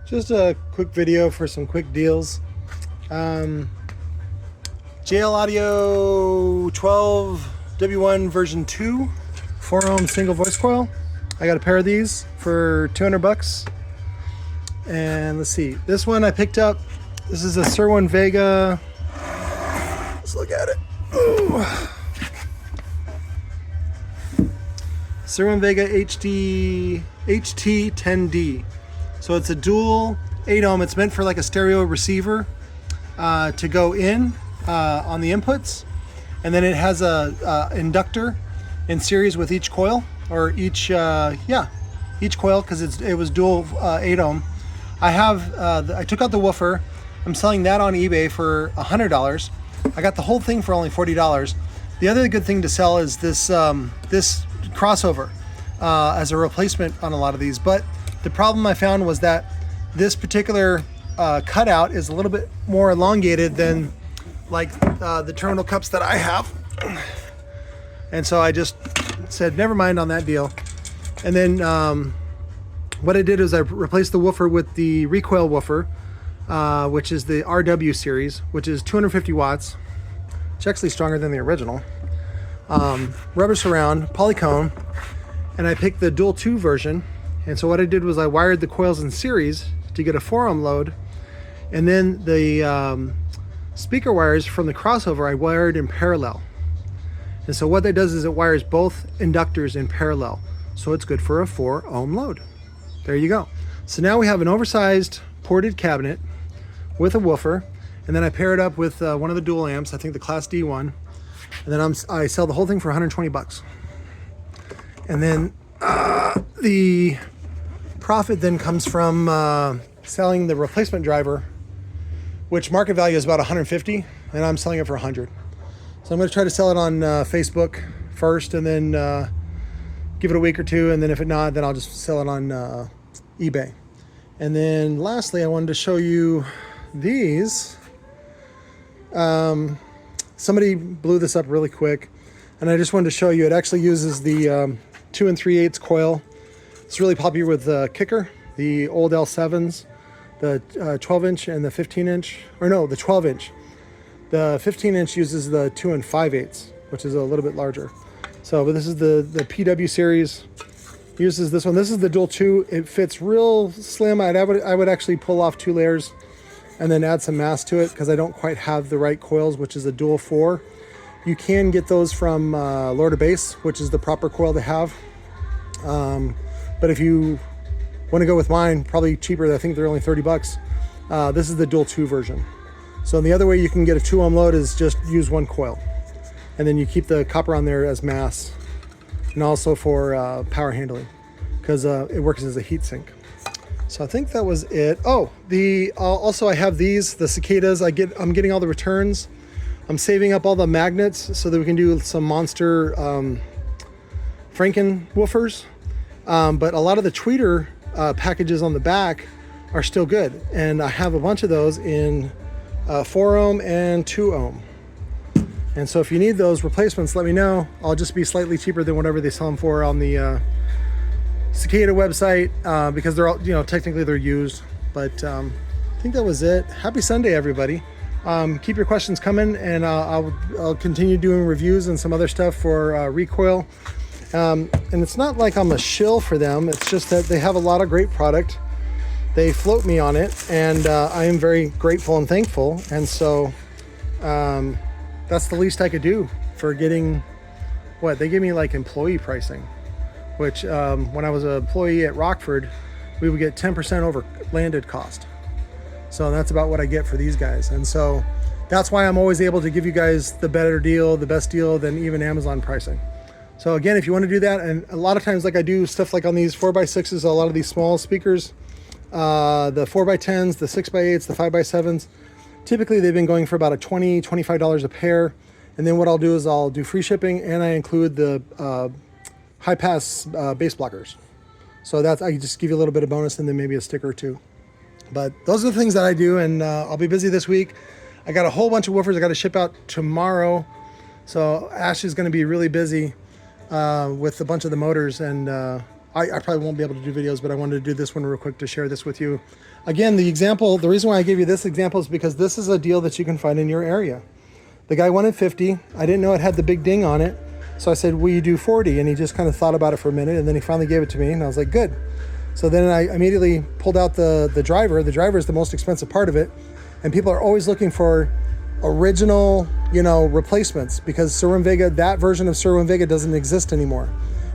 Just a quick video for some quick deals. JL Audio 12 W1 version 2 4 ohm single voice coil. I got a pair of these for 200 bucks. And let's see, this one I picked up. This is a Cerwin Vega. Let's look at it. Ooh. Cerwin Vega HT-10D. So it's a dual 8 ohm. It's meant for like a stereo receiver to go in on the inputs, and then it has a inductor in series with each coil, or each each coil, because it was dual 8 ohm. I took out the woofer. I'm selling that on eBay for $100. I got the whole thing for only $40. The other good thing to sell is this this crossover as a replacement on a lot of these. But the problem I found was that this particular cutout is a little bit more elongated than like the terminal cups that I have. And so I just said, never mind on that deal. And then what I did is I replaced the woofer with the Recoil woofer, which is the RW series, which is 250 watts. It's actually stronger than the original. Rubber surround, polycone, and I picked the dual 2 version. And so what I did was I wired the coils in series to get a 4 ohm load, and then the speaker wires from the crossover I wired in parallel. And so what that does is it wires both inductors in parallel, so it's good for a 4 ohm load. There you go. So now we have an oversized ported cabinet with a woofer, and then I pair it up with one of the dual amps, I think the Class D one, and then I sell the whole thing for 120 bucks. And then the profit then comes from selling the replacement driver, which market value is about 150, and I'm selling it for 100. So I'm going to try to sell it on Facebook first, and then give it a week or two, and then if not, then I'll just sell it on eBay. And then lastly, I wanted to show you these. Somebody blew this up really quick, and I just wanted to show you. It actually uses the 2 3/8 coil. It's really popular with the kicker, the old L7s, the 12-inch and the 15-inch, or no, the 12-inch. The 15-inch uses the 2 5/8, which is a little bit larger. So, but this is the PW series. Uses this one. This is the dual 2. It fits real slim. I would actually pull off 2 layers and then add some mass to it, because I don't quite have the right coils, which is a dual 4. You can get those from Lord Base, which is the proper coil to have. But if you want to go with mine, probably cheaper, I think they're only 30 bucks. This is the dual 2 version. So the other way you can get a 2 ohm load is just use one coil, and then you keep the copper on there as mass, and also for power handling, because it works as a heat sink. So I think that was it. Oh, also I have these, the Cicadas. I'm getting all the returns. I'm saving up all the magnets so that we can do some monster Franken woofers. But a lot of the tweeter packages on the back are still good, and I have a bunch of those in 4 ohm and 2 ohm. And so if you need those replacements, let me know. I'll just be slightly cheaper than whatever they sell them for on the Cicada website, because they're all, technically they're used. But I think that was it. Happy Sunday, everybody. Keep your questions coming, and I'll continue doing reviews and some other stuff for Recoil. And it's not like I'm a shill for them. It's just that they have a lot of great product. They float me on it, and I am very grateful and thankful. And so that's the least I could do for getting what they give me, like employee pricing, which when I was an employee at Rockford, we would get 10% over landed cost. So that's about what I get for these guys. And so that's why I'm always able to give you guys the better deal, the best deal than even Amazon pricing. So again, if you want to do that, and a lot of times, like I do stuff like on these 4x6s, a lot of these small speakers, the 4x10s, the 6x8s, the 5x7s, typically they've been going for about $20, $25 a pair. And then what I'll do is I'll do free shipping, and I include the high pass bass blockers. So that's, I just give you a little bit of bonus, and then maybe a sticker or two. But those are the things that I do, and I'll be busy this week. I got a whole bunch of woofers I got to ship out tomorrow. So Ash is going to be really busy with a bunch of the motors, and I probably won't be able to do videos, but I wanted to do this one real quick to share this with you. Again, the reason why I gave you this example is because this is a deal that you can find in your area. The guy wanted 50. I didn't know it had the big ding on it. So I said, will you do 40? And he just kind of thought about it for a minute, and then he finally gave it to me, and I was like, good. So then I immediately pulled out the driver. The driver is the most expensive part of it. And people are always looking for original, replacements, because Cerwin Vega, that version of Cerwin Vega doesn't exist anymore.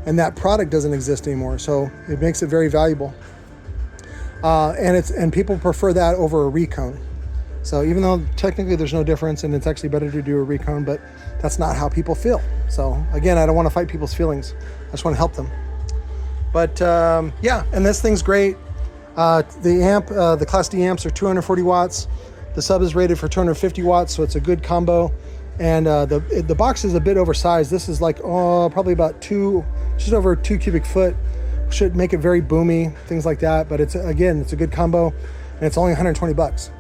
And that product doesn't exist anymore. So it makes it very valuable. And people prefer that over a recone. So even though technically there's no difference and it's actually better to do a recone, but that's not how people feel. So again, I don't want to fight people's feelings. I just want to help them. But yeah, and this thing's great. The Class D amps are 240 watts. The sub is rated for 250 watts, so it's a good combo. And the box is a bit oversized. This is like, probably about just over 2 cubic foot. Should make it very boomy, things like that. But it's a good combo, and it's only 120 bucks.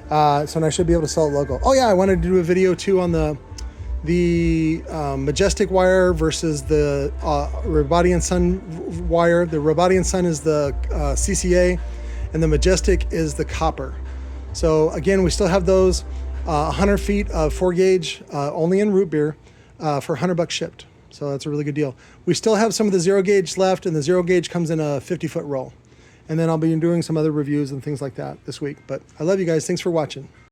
So I should be able to sell it local. Oh yeah, I wanted to do a video too on the Majestic wire versus the Rebaudian Sun wire. The Rebaudian Sun is the CCA, and the Majestic is the copper. So again, we still have those 100 feet of 4 gauge, only in root beer, for 100 bucks shipped. So that's a really good deal. We still have some of the 0 gauge left, and the 0 gauge comes in a 50-foot roll. And then I'll be doing some other reviews and things like that this week. But I love you guys. Thanks for watching.